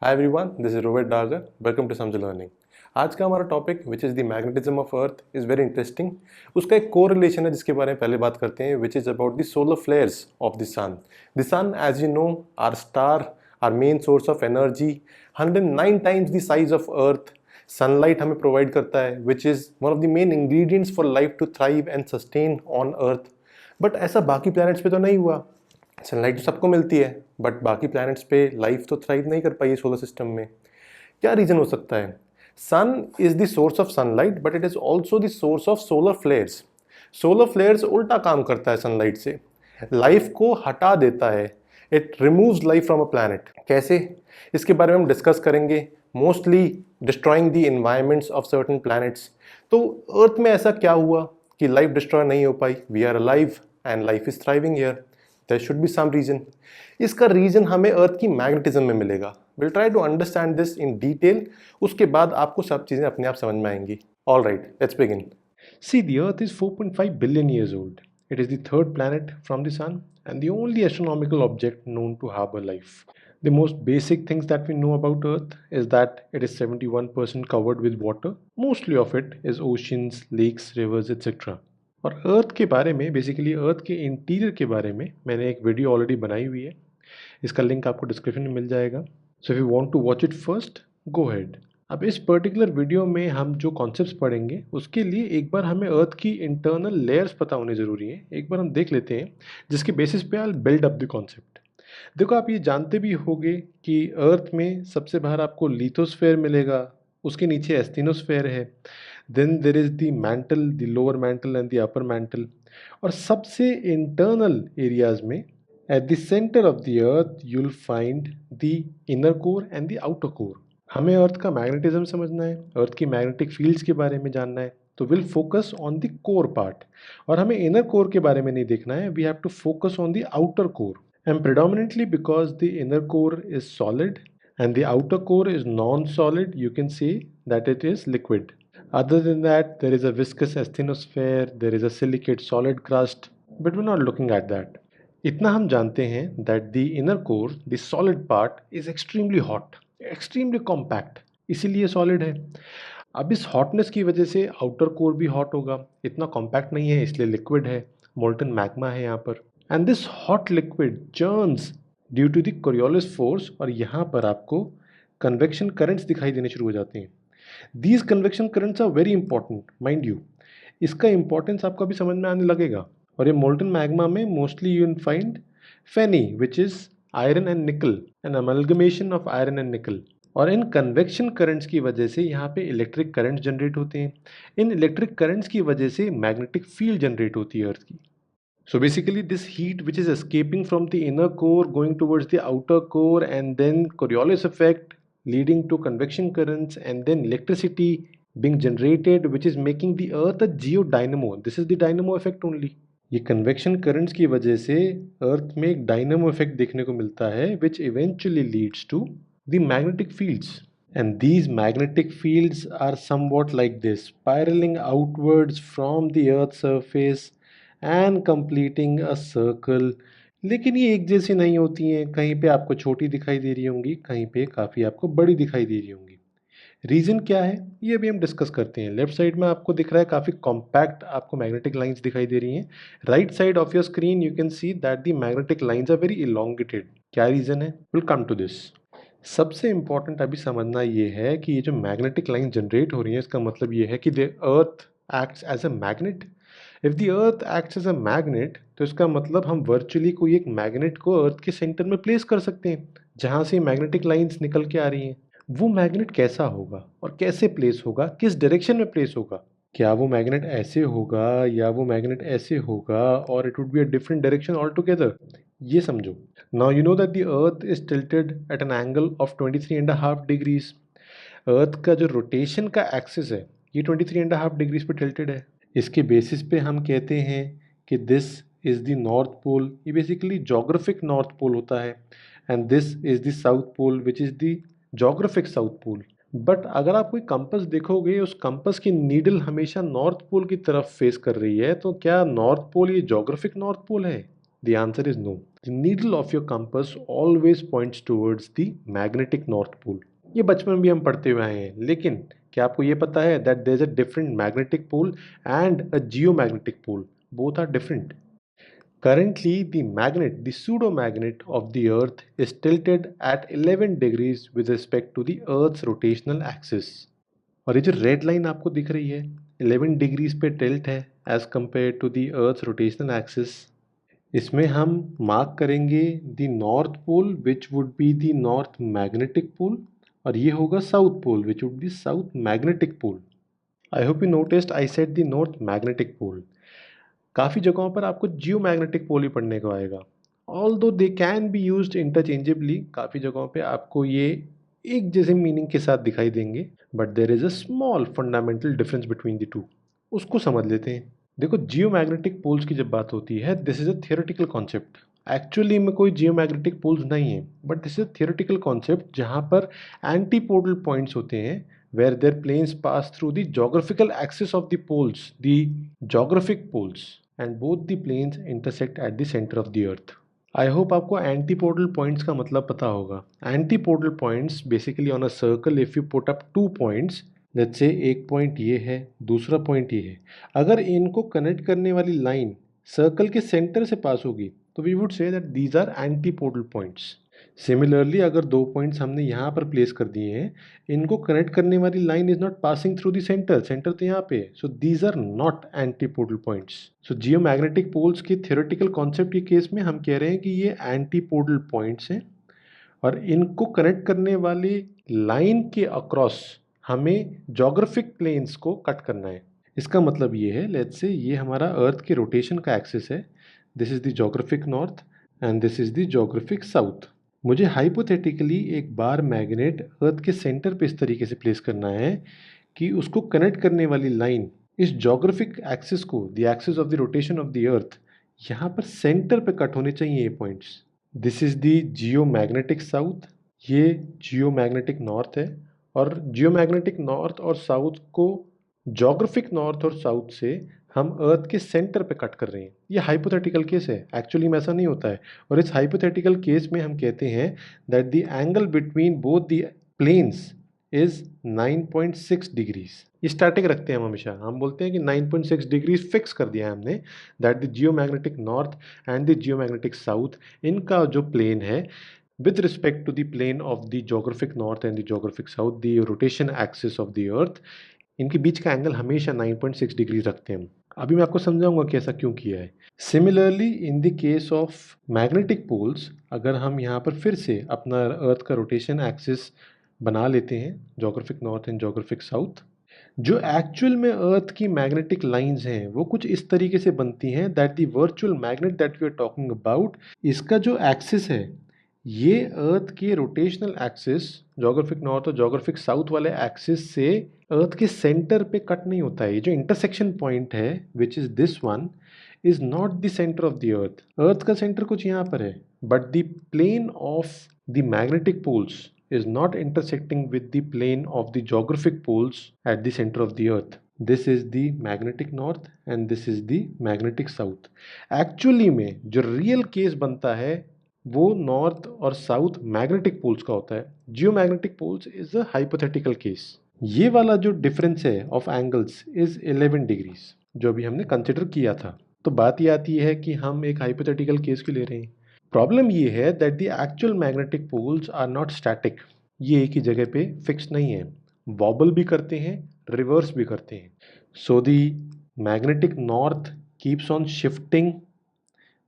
Hi everyone, this is Rohit Dagar. Welcome to Samajh learning. आज का हमारा topic which is the magnetism of Earth is very interesting. उसका एक correlation है जिसके बारे में पहले बात करते हैं, which is about the solar flares of the sun. The sun, as you know, our star, our main source of energy, 109 times the size of Earth. Sunlight हमें प्रोवाइड करता है, which is one of the main ingredients for life to thrive and sustain on Earth. But ऐसा बाकी planets पे तो नहीं हुआ। Sunlight तो सबको मिलती है, बट बाकी प्लैनेट्स पे लाइफ तो थ्राइव नहीं कर पाई है सोलर सिस्टम में। क्या रीजन हो सकता है? Sun is the source of sunlight, but it is also the source of solar flares. Solar flares उल्टा काम करता है सनलाइट से, लाइफ को हटा देता है। It removes life from a planet. कैसे? इसके बारे में हम डिस्कस करेंगे। Mostly destroying the environments of certain planets. तो अर्थ में ऐसा क्या हुआ कि लाइफ डिस्ट्रॉय नहीं हो पाई? We are alive and life is thriving here. There should be some reason. इसका रीजन हमें अर्थ की मैग्नेटिज्म में मिलेगा। Will try to understand this in detail. उसके बाद आपको सब चीजें अपने आप समझ में आएंगी। All right, let's begin. See, the Earth is 4.5 billion years old. It is the third planet from the Sun and the only astronomical object known to harbor life. The most basic things that we know about Earth is that it is 71% covered with water. Mostly of it is oceans, lakes, rivers, etc. और अर्थ के बारे में basically earth के interior के बारे में मैंने एक वीडियो ऑलरेडी बनाई हुई है। इसका लिंक आपको डिस्क्रिप्शन में मिल जाएगा। So if you want to watch it first, go ahead. अब इस पर्टिकुलर वीडियो में हम जो कॉन्सेप्ट्स पढ़ेंगे उसके लिए एक बार हमें अर्थ की इंटरनल लेयर्स पता होने ज़रूरी है। एक बार हम देख लेते हैं जिसके बेसिस पे I build up the concept. देखो, आप ये जानते भी होंगे कि अर्थ में सबसे बाहर आपको लिथोस्फेयर मिलेगा, उसके नीचे एस्थिनोस्फेयर है, then there is the mantle, the lower mantle and the upper mantle. और सबसे इंटरनल एरियाज में at the center of the earth you'll find the inner core and the outer core। हमें अर्थ का magnetism समझना है, अर्थ की magnetic fields के बारे में जानना है, तो will focus on the core part. और हमें इनर कोर के बारे में नहीं देखना है, we have to focus on the outer core. And predominantly because the inner core is solid and the outer core is non-solid, you can say that it is liquid. Other than that, there is a viscous asthenosphere, there is a silicate solid crust, but we're not looking at that। इतना हम जानते हैं that the inner core, the solid part, is extremely hot, extremely compact, इसीलिए solid है। अब इस hotness की वजह से आउटर कोर भी हॉट होगा, इतना कॉम्पैक्ट नहीं है इसलिए लिक्विड है, मोल्टन मैग्मा है यहाँ पर। And this hot liquid churns due to the Coriolis force, और यहाँ पर आपको कन्वेक्शन करंट्स दिखाई देने शुरू हो जाते हैं। These convection currents are very important, mind you. इसका इंपॉर्टेंस आपको अभी समझ में आने लगेगा। और ये मोल्टन मैग्मा में mostly you find FeNi, which is iron and nickel, an amalgamation of iron and nickel. और इन कन्वेक्शन करंट्स की वजह से यहाँ पे इलेक्ट्रिक करंट्स जनरेट होते हैं। इन इलेक्ट्रिक करंट्स की वजह से मैग्नेटिक फील्ड जनरेट होती है अर्थ की। So basically this heat which is escaping from the inner core going towards the outer core, and then Coriolis effect leading to convection currents, and then electricity being generated which is making the earth a geodynamo। This is the dynamo effect only। ये convection currents की वजह से अर्थ में एक dynamo effect देखने को मिलता है which eventually leads to the magnetic fields. And these magnetic fields are somewhat like this, spiraling outwards from the Earth's surface and completing a circle। लेकिन ये एक जैसी नहीं होती हैं, कहीं पे आपको छोटी दिखाई दे रही होंगी, कहीं पे काफ़ी आपको बड़ी दिखाई दे रही होंगी। रीज़न क्या है ये भी हम डिस्कस करते हैं। लेफ्ट साइड में आपको दिख रहा है काफ़ी कॉम्पैक्ट आपको मैग्नेटिक लाइंस दिखाई दे रही हैं। Right side of your screen you can see that the magnetic lines are very elongated. क्या रीज़न है? Will come to this. सबसे इंपॉर्टेंट अभी समझना ये है कि ये जो मैग्नेटिक लाइन जनरेट हो रही है इसका मतलब ये है कि the Earth acts as a magnet. If the Earth acts as a magnet तो इसका मतलब हम वर्चुअली कोई एक मैग्नेट को अर्थ के सेंटर में प्लेस कर सकते हैं जहाँ से मैग्नेटिक लाइंस निकल के आ रही हैं। वो मैग्नेट कैसा होगा और कैसे प्लेस होगा, किस डायरेक्शन में प्लेस होगा? क्या वो मैग्नेट ऐसे होगा या वो मैग्नेट ऐसे होगा, और it would be a different direction altogether? ये समझो। Now you know that the earth is tilted at an angle of 23.5 degrees. Earth का जो रोटेशन का एक्सिस है ये 23.5 डिग्रीज पे टिल्टेड है। इसके बेसिस पे हम कहते हैं कि this is the north pole. ये बेसिकली जोग्राफिक नॉर्थ पोल होता है, and this is the south pole which is the geographic south pole. But अगर आप कोई कंपस देखोगे, उस कंपस की नीडल हमेशा नॉर्थ पोल की तरफ फेस कर रही है, तो क्या नॉर्थ पोल ये जोग्राफिक नॉर्थ पोल है? The answer is no. The needle of your compass always points towards the magnetic north pole. ये बचपन में भी हम पढ़ते हुए आए हैं, लेकिन क्या आपको ये पता है that there is a different magnetic pole and a geomagnetic pole? Both are different. Currently, the pseudo-magnet of the Earth is tilted at 11 degrees with respect to the Earth's rotational axis. और ये जो red line आपको दिख रही है 11 degrees पे tilt है as compare to the Earth rotational axis. इसमें हम मार्क करेंगे the north pole which would be the north magnetic pole, और ये होगा south pole which would be south magnetic pole. I hope you noticed I said the north magnetic pole. काफ़ी जगहों पर आपको जियो मैग्नेटिक पोल ही पढ़ने को आएगा, ऑल दो they can be use interchangeably. काफ़ी जगहों पे आपको ये एक जैसे मीनिंग के साथ दिखाई देंगे, but there is a small fundamental difference between the two. उसको समझ लेते हैं। देखो, जियोमैग्नेटिक पोल्स की जब बात होती है, this is a theoretical concept. Actually में कोई जियोमैग्नेटिक पोल्स नहीं है, but this is a theoretical concept जहाँ पर एंटीपोडल पॉइंट्स होते हैं where their planes pass through the geographical axis of the poles, the geographic poles, and both the planes intersect at the center of the earth. I hope आपको antipodal points का मतलब पता होगा। Antipodal points basically on a circle if you put up 2 points, let's say एक point ये है, दूसरा point ये है, अगर इनको कनेक्ट करने वाली लाइन सर्कल के सेंटर से पास होगी तो we would say that these are antipodal points. Similarly अगर 2 पॉइंट्स हमने यहाँ पर प्लेस कर दिए हैं, इनको कनेक्ट करने वाली line is not passing through the centre, centre तो यहाँ पे है, so these are not antipodal points. So geomagnetic poles के थ्योरेटिकल कॉन्सेप्ट के केस में हम कह रहे हैं कि ये एंटीपोडल पॉइंट्स हैं, और इनको कनेक्ट करने वाली लाइन के अक्रॉस हमें जोग्राफिक प्लेन्स को कट करना है। इसका मतलब ये है, लेट्स से ये हमारा अर्थ के रोटेशन का एक्सिस है, this is the geographic north and this is the geographic south. मुझे हाइपोथेटिकली एक बार मैग्नेट अर्थ के सेंटर पे इस तरीके से प्लेस करना है कि उसको कनेक्ट करने वाली लाइन इस जोग्राफिक एक्सिस को, the axis of the rotation of the अर्थ, यहाँ पर सेंटर पे कट होने चाहिए ये points. This is the geomagnetic south, ये जियोमैग्नेटिक नॉर्थ है, और जियोमैग्नेटिक नॉर्थ और साउथ को जोग्राफिक नॉर्थ और साउथ से हम अर्थ के सेंटर पे कट कर रहे हैं। ये हाइपोथेटिकल केस है, एक्चुअली में ऐसा नहीं होता है। और इस हाइपोथेटिकल केस में हम कहते हैं that the angle between both the planes is 9.6 degrees. ये स्टैटिक रखते हैं हम हमेशा, हम बोलते हैं कि 9.6 डिग्रीज फिक्स कर दिया है हमने, that the geomagnetic north and the geomagnetic south, इनका जो प्लेन है with respect to the plane of the geographic north and the geographic south, the rotation axis of the earth, इनके बीच का एंगल हमेशा 9.6 डिग्री रखते हैं हम। अभी मैं आपको समझाऊंगा कि ऐसा क्यों किया है। Similarly in the case of magnetic poles, अगर हम यहाँ पर फिर से अपना अर्थ का रोटेशन एक्सिस बना लेते हैं, geographic north and geographic south, जो एक्चुअल में अर्थ की मैग्नेटिक लाइंस हैं वो कुछ इस तरीके से बनती हैं that the virtual magnet that we are talking about, इसका जो एक्सिस है ये अर्थ के रोटेशनल एक्सिस, जोग्राफिक नॉर्थ और जोग्राफिक साउथ वाले एक्सिस से अर्थ के सेंटर पे कट नहीं होता है। ये जो इंटरसेक्शन पॉइंट है which is this one is not the centre of the earth. Earth का सेंटर कुछ यहाँ पर है, but the plane of the magnetic poles is not intersecting with the plane of the geographic poles at the center of the earth. This is the magnetic north and this is the magnetic south. Actually में जो real case बनता है वो north और south magnetic poles का होता है। Geomagnetic poles is a hypothetical case. ये वाला जो डिफरेंस है ऑफ एंगल्स इज 11 डिग्रीज जो अभी हमने कंसिडर किया था। तो बात ये आती है कि हम एक हाइपोथेटिकल केस क्यों ले रहे हैं। प्रॉब्लम ये है that the actual magnetic poles are not static, ये एक ही जगह पे फिक्स नहीं है, वॉबल भी करते हैं, रिवर्स भी करते हैं। So the magnetic north keeps on shifting,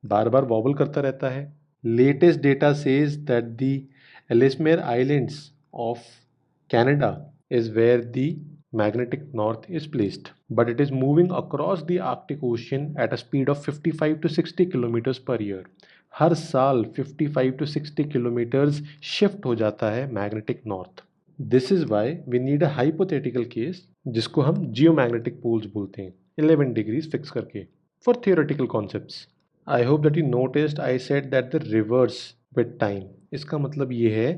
bar bar vowel करता रहता है। Latest data says that the Ellesmere Islands of Canada is where the magnetic north is placed, but it is moving across the Arctic Ocean at a speed of 55 to 60 kilometers per year. हर साल 55 to 60 kilometers shift हो जाता है magnetic north. This is why we need a hypothetical case जिसको हम geomagnetic poles बोलते हैं, 11 degrees fix करके, for theoretical concepts. I hope that you noticed I said that the reverse with time. इसका मतलब ये है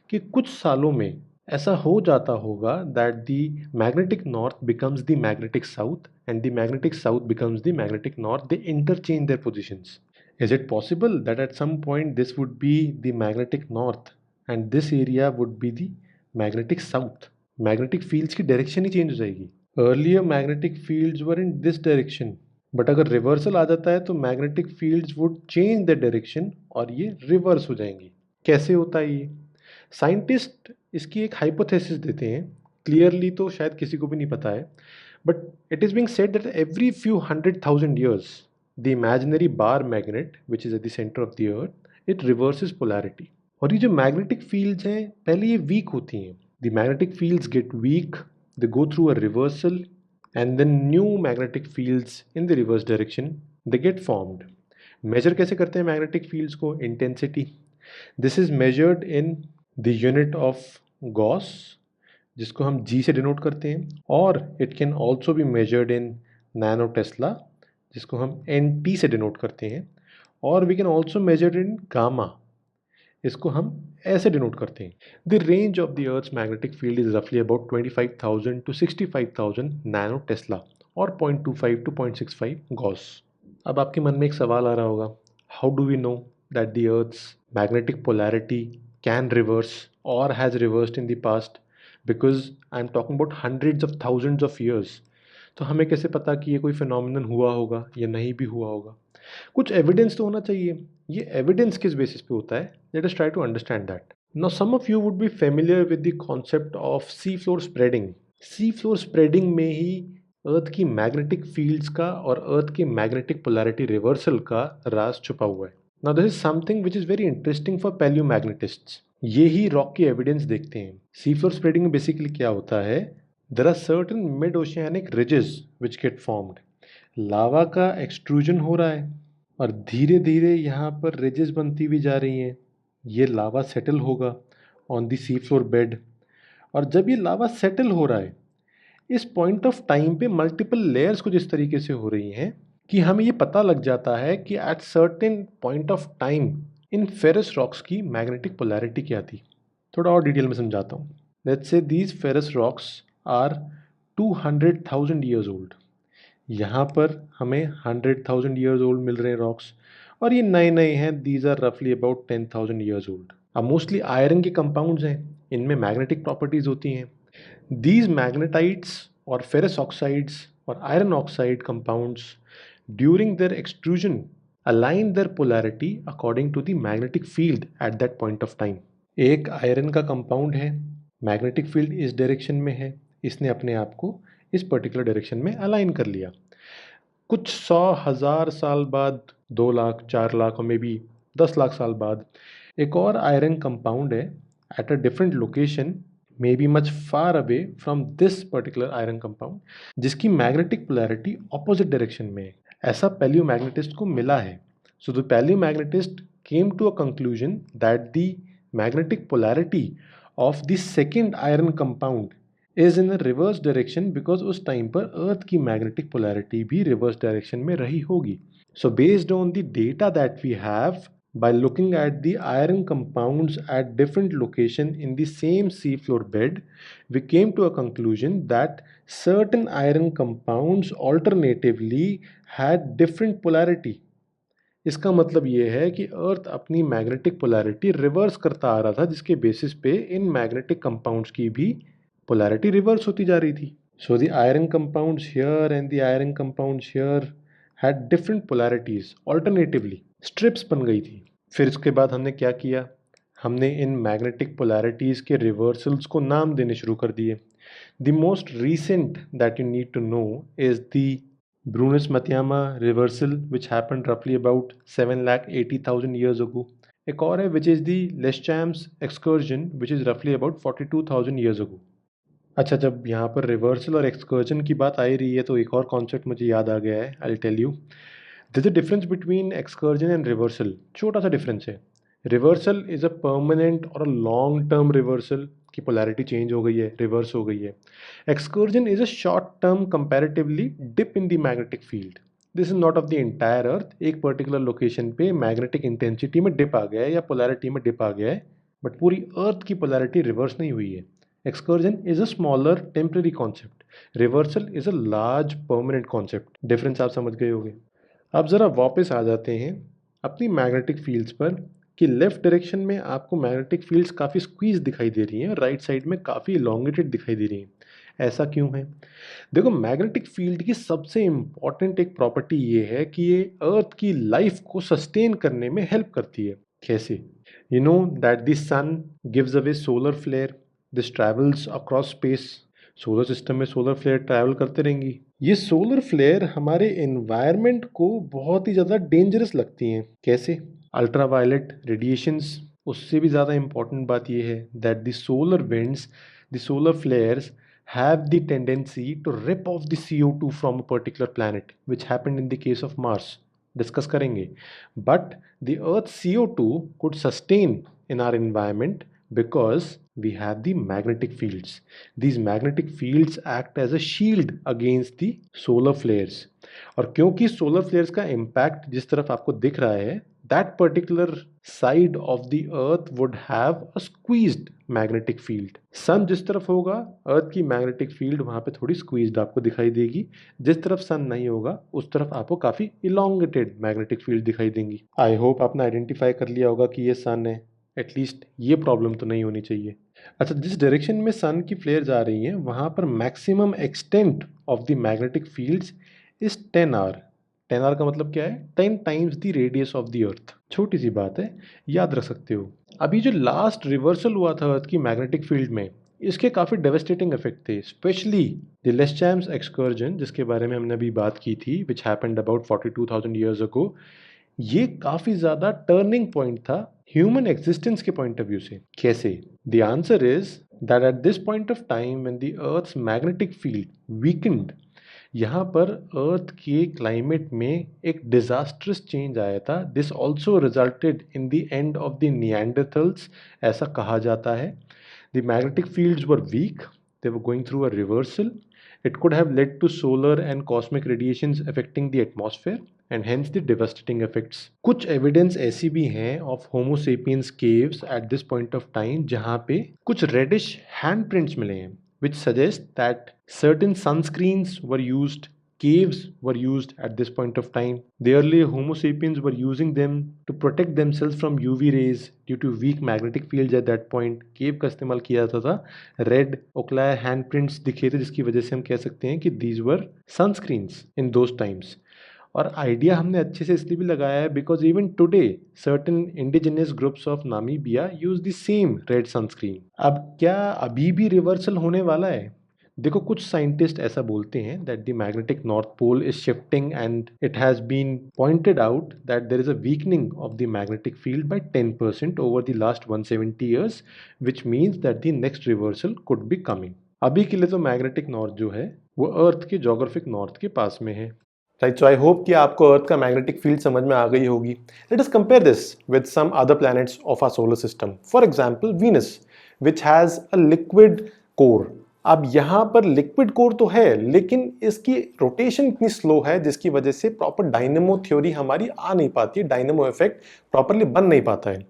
कि कुछ सालों में ऐसा हो जाता होगा that the magnetic north becomes the magnetic south and the magnetic south becomes the magnetic north, they interchange their positions. Is it possible that at some point this would be the magnetic north and this area would be the magnetic south? Magnetic fields की direction ही change हो जाएगी. Earlier magnetic fields were in this direction, but अगर reversal आ जाता है तो magnetic fields would change the direction और ये reverse हो जाएंगी. कैसे होता है ये? साइंटिस्ट इसकी एक हाइपोथेसिस देते हैं. क्लियरली तो शायद किसी को भी नहीं पता है, but it is being said that every few 100,000 years the imaginary bar magnet which is at the center of the earth it reverses polarity. और ये जो मैग्नेटिक फील्ड्स हैं पहले ये वीक होती हैं. the magnetic fields get weak, they go through a reversal, and then new magnetic fields in the reverse direction they get formed. Measure कैसे करते हैं मैग्नेटिक फील्ड्स को? Intensity. This is measured in the unit of gauss जिसको हम G से denote करते हैं, और it can also be measured in nano tesla जिसको हम NT से डिनोट करते हैं, और we can also measure in gamma, इसको हम ऐसे डिनोट करते हैं. The range of the earth's magnetic field is रफली अबाउट 25,000 to 65,000 नैनो टेस्ला और 0.25 to 0.65 गॉस. अब आपके मन में एक सवाल आ रहा होगा, how do we know that the earth's magnetic polarity can reverse और has reversed in the past, because I am talking about hundreds of thousands of years. तो हमें कैसे पता कि ये कोई फिनोमिनन हुआ होगा या नहीं भी हुआ होगा? कुछ एविडेंस तो होना चाहिए. ये एविडेंस किस बेसिस पे होता है? Let us try to understand that. Now some of you would be familiar with the concept of sea floor spreading. Sea floor spreading में ही अर्थ की मैग्नेटिक फील्ड्स का और अर्थ की मैग्नेटिक पोलैरिटी रिवर्सल का राज छुपा हुआ है. Now this is something which is very interesting for palaeomagnetists. ये ही रॉक की एविडेंस देखते हैं. सी फ्लोर स्प्रेडिंग में बेसिकली क्या होता है? There are certain mid oceanic ridges which get formed. Lava का एक्सट्रूजन हो रहा है और धीरे धीरे यहाँ पर रिजेस बनती हुई जा रही हैं. ये लावा सेटल होगा on the sea floor bed, और जब ये लावा सेटल हो रहा है इस पॉइंट ऑफ टाइम पे मल्टीपल लेयर्स कुछ इस तरीके से हो रही हैं कि हमें ये पता लग जाता है कि at certain point of time in ferrous rocks की मैग्नेटिक पोलैरिटी क्या थी. थोड़ा और डिटेल में समझाता हूँ. Let's say these ferrous rocks are 200,000 years old. यहाँ पर हमें 100,000 years old मिल रहे हैं रॉक्स, और ये नए नए हैं. दीज आर रफली अबाउट 10,000 years old. अब मोस्टली आयरन के कंपाउंड्स हैं, इनमें मैग्नेटिक प्रॉपर्टीज होती हैं. These magnetites or ferrous oxides or iron oxide compounds during their extrusion align their polarity according to the magnetic field at that point of time. एक iron का compound है, magnetic field इस direction में है, इसने अपने आप को इस पर्टिकुलर डायरेक्शन में अलाइन कर लिया. कुछ 100,000 साल बाद, 2 लाख, 4 लाख और मे बी 10 लाख साल बाद एक और आयरन कंपाउंड है at a different location, may be much far away from this particular iron compound, जिसकी मैग्नेटिक पोलैरिटी ऑपोजिट डायरेक्शन में है. ऐसा पैलियोमैग्नेटिस्ट को मिला है. So the palaeomagnetist came to a conclusion that the magnetic polarity of the second iron compound is in a reverse direction, because उस time पर earth की मैग्नेटिक पोलैरिटी भी रिवर्स डायरेक्शन में रही होगी. So based on the data that we have, by looking at the iron compounds at different location in the same seafloor bed, we came to a conclusion that certain iron compounds alternatively had different polarity. इसका मतलब ये है कि अर्थ अपनी magnetic polarity reverse करता आ रहा था, जिसके बेसिस पे इन मैग्नेटिक कंपाउंड्स की भी पोलैरिटी रिवर्स होती जा रही थी. So the iron compounds here and the iron compounds here had different polarities alternatively. Strips बन गई थी. फिर इसके बाद हमने क्या किया? हमने इन मैग्नेटिक पोलैरिटीज़ के रिवर्सल्स को नाम देने शुरू कर दिए. The most recent that you need to know is the Brunhes Matuyama reversal which happened रफली अबाउट 7,80,000 years ago. एक और है which is the Laschamps excursion which is रफली अबाउट 42,000 years ago. अच्छा, जब यहाँ पर रिवर्सल और एक्सकर्जन की बात आ रही है तो एक और कॉन्सेप्ट मुझे याद आ गया है. I will tell you. There's a difference between excursion and reversal. छोटा सा डिफरेंस है. रिवर्सल इज अ परमानेंट और अ लॉन्ग टर्म रिवर्सल की पोलैरिटी चेंज हो गई है, रिवर्स हो गई है. Excursion is a short term comparatively dip in the magnetic field. This is not of the entire earth. एक पर्टिकुलर लोकेशन पे मैग्नेटिक इंटेंसिटी में डिप आ गया है या पोलैरिटी में डिप आ गया है, बट पूरी अर्थ की पोलैरिटी रिवर्स नहीं हुई है. Excursion is a smaller temporary concept. Reversal is a large permanent concept. Difference आप समझ गए होंगे. अब ज़रा वापस आ जाते हैं अपनी मैग्नेटिक फील्ड्स पर कि लेफ्ट डायरेक्शन में आपको मैग्नेटिक फील्ड्स काफ़ी स्क्वीज दिखाई दे रही हैं और राइट साइड में काफ़ी इलोंगेटेड दिखाई दे रही हैं। ऐसा क्यों है? देखो, मैग्नेटिक फील्ड की सबसे इम्पॉर्टेंट एक प्रॉपर्टी ये है कि ये अर्थ की लाइफ को सस्टेन करने में हेल्प करती है। कैसे? You know that the sun gives away solar flare, this travels across space. Solar system में सोलर फ्लेयर ट्रैवल करते रहेंगी। ये सोलर फ्लेयर हमारे एनवायरनमेंट को बहुत ही ज़्यादा डेंजरस लगती हैं। कैसे? Ultraviolet radiations. उससे भी ज़्यादा इम्पॉर्टेंट बात यह है that the solar winds, the solar फ्लेयर्स have the tendency to rip off the CO2 from a particular planet, which happened in the case of Mars. Discuss करेंगे. But the Earth's CO2 could sustain in our environment because we have the magnetic fields. These magnetic fields act as a shield against the solar flares. और क्योंकि solar flares का impact जिस तरफ आपको दिख रहा है, that particular side of the earth would have a squeezed magnetic field. सन जिस तरफ होगा, अर्थ की मैग्नेटिक फील्ड वहां पे थोड़ी स्क्वीज्ड आपको दिखाई देगी. जिस तरफ सन नहीं होगा उस तरफ आपको काफी इलोंगेटेड मैग्नेटिक फील्ड दिखाई देंगी. आई होप आपने आइडेंटिफाई कर लिया होगा कि ये सन है. एटलीस्ट ये प्रॉब्लम तो नहीं होनी चाहिए. अच्छा, जिस डायरेक्शन में सन की फ्लेयर जा रही हैं वहां पर maximum extent of the magnetic fields is 10R. 10R का मतलब क्या है? 10 times the radius of the अर्थ. छोटी सी बात है, याद रख सकते हो. अभी जो लास्ट रिवर्सल हुआ था अर्थ की मैग्नेटिक फील्ड में, इसके काफ़ी डेवेस्टेटिंग इफेक्ट थे. स्पेशली द लेस्चैम्स एक्सकर्जन, जिसके बारे में हमने अभी बात की थी, which happened about 42,000 years ago. ये काफ़ी ज़्यादा टर्निंग पॉइंट था ह्यूमन एग्जिस्टेंस के पॉइंट ऑफ व्यू से. कैसे? The answer is that at this point of time when the earth's magnetic field weakened, यहाँ पर अर्थ के क्लाइमेट में एक डिजास्ट्रस चेंज आया था. This also resulted in the end of the Neanderthals, ऐसा कहा जाता है. The magnetic fields were weak, they were going through a reversal. It could have led to solar and cosmic radiations affecting the atmosphere and hence the devastating effects. कुछ evidence ऐसी भी हैं of Homo sapiens caves at this point of time जहाँ पे कुछ reddish handprints मिले हैं, which suggest that certain sunscreens were used, caves were used at this point of time. The early Homo sapiens were using them to protect themselves from UV rays due to weak magnetic fields at that point. Cave का इस्तेमाल किया जाता था. Red ओक्लाय handprints दिखे थे जिसकी वजह से हम कह सकते हैं कि these were sunscreens in those times. और आइडिया हमने अच्छे से इसलिए भी लगाया है because even today certain indigenous groups of Namibia use the same red sunscreen. अब क्या अभी भी रिवर्सल होने वाला है? देखो, कुछ साइंटिस्ट ऐसा बोलते हैं that the magnetic north pole is shifting and it has been pointed out that there is a weakening of the magnetic field by 10% over the last 170 years, which means that the next reversal could be coming. अभी के लिए तो magnetic north जो है वो अर्थ के geographic north के पास में है. राइट, सो आई होप कि आपको अर्थ का मैग्नेटिक फील्ड समझ में आ गई होगी. Let us compare this with some other planets of our solar system. For example Venus, which has a liquid core. अब यहाँ पर लिक्विड कोर तो है लेकिन इसकी रोटेशन इतनी स्लो है जिसकी वजह से प्रॉपर डायनेमो थ्योरी हमारी आ नहीं पाती है, डायनेमो इफेक्ट प्रॉपरली बन नहीं पाता है.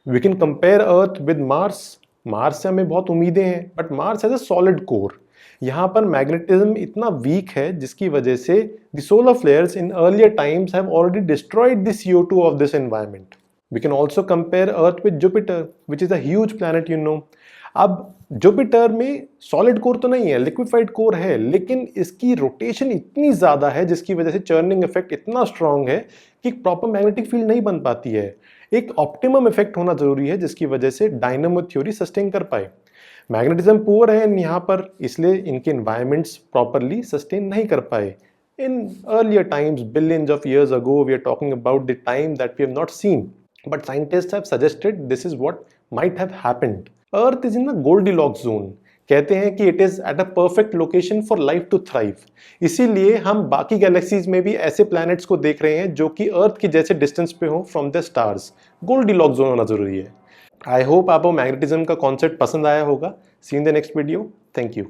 We can compare Earth with Mars. Mars से हमें बहुत उम्मीदें हैं but Mars has a solid core. यहाँ पर मैग्नेटिज्म इतना वीक है जिसकी वजह से the solar flares in earlier times have already destroyed the CO2 of this environment. We can also compare Earth with Jupiter which is a huge planet, you know. अब Jupiter में solid core तो नहीं है, liquefied core है, लेकिन इसकी rotation इतनी ज़्यादा है जिसकी वजह से चर्निंग इफेक्ट इतना स्ट्रांग है कि प्रॉपर मैग्नेटिक फील्ड नहीं बन पाती है. एक ऑप्टिमम इफेक्ट होना जरूरी है जिसकी वजह से डायनेमो थ्योरी सस्टेन कर पाए. मैग्नेटिज्म पुअर है यहाँ पर, इसलिए इनके एनवायरनमेंट्स प्रॉपरली सस्टेन नहीं कर पाए. In earlier times, billions of years ago, we are talking about the time that we have not seen. But scientists have suggested this is what might have happened. Earth is in the Goldilocks zone. कहते हैं कि it is at a perfect location for life to thrive. इसीलिए हम बाकी galaxies में भी ऐसे planets को देख रहे हैं जो कि अर्थ की जैसे डिस्टेंस पे हो from the stars. Goldilocks zone होना जरूरी है. आई होप आपको मैग्नेटिज्म का कॉन्सेप्ट पसंद आया होगा. See in the next video. Thank you.